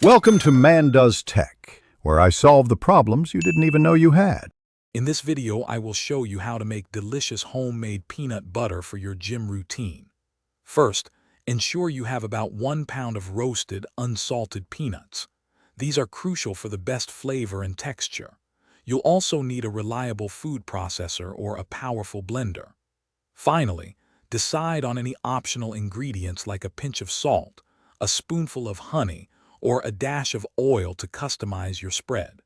Welcome to Man Does Tech, where I solve the problems you didn't even know you had. In this video, I will show you how to make delicious homemade peanut butter for your gym routine. First, ensure you have about 1 pound of roasted, unsalted peanuts. These are crucial for the best flavor and texture. You'll also need a reliable food processor or a powerful blender. Finally, decide on any optional ingredients like a pinch of salt, a spoonful of honey, or a dash of oil to customize your spread.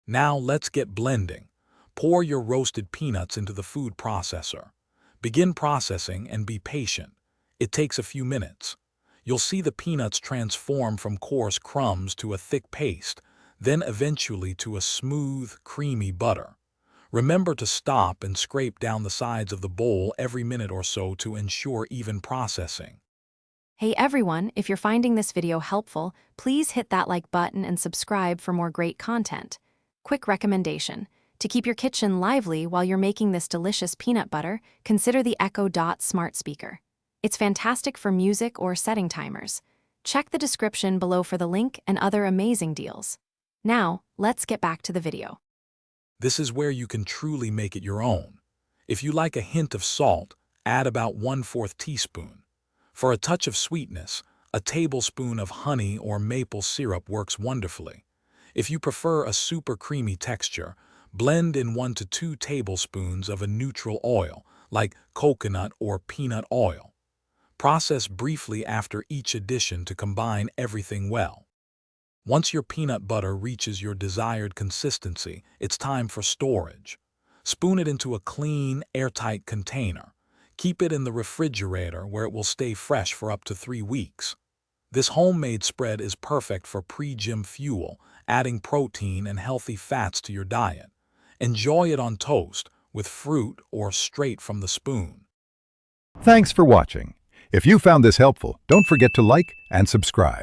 Now let's get blending. Pour your roasted peanuts into the food processor. Begin processing and be patient. It takes a few minutes. You'll see the peanuts transform from coarse crumbs to a thick paste, then eventually to a smooth, creamy butter. Remember to stop and scrape down the sides of the bowl every minute or so to ensure even processing. Hey everyone, if you're finding this video helpful, please hit that like button and subscribe for more great content. Quick recommendation: to keep your kitchen lively while you're making this delicious peanut butter, consider the Echo Dot smart speaker. It's fantastic for music or setting timers. Check the description below for the link and other amazing deals. Now, let's get back to the video. This is where you can truly make it your own. If you like a hint of salt, add about 1/4 teaspoon. For a touch of sweetness, a tablespoon of honey or maple syrup works wonderfully. If you prefer a super creamy texture, blend in 1 to 2 tablespoons of a neutral oil, like coconut or peanut oil. Process briefly after each addition to combine everything well. Once your peanut butter reaches your desired consistency, it's time for storage. Spoon it into a clean, airtight container. Keep it in the refrigerator where it will stay fresh for up to 3 weeks. This homemade spread is perfect for pre-gym fuel, adding protein and healthy fats to your diet. Enjoy it on toast, with fruit, or straight from the spoon. Thanks for watching. If you found this helpful, don't forget to like and subscribe.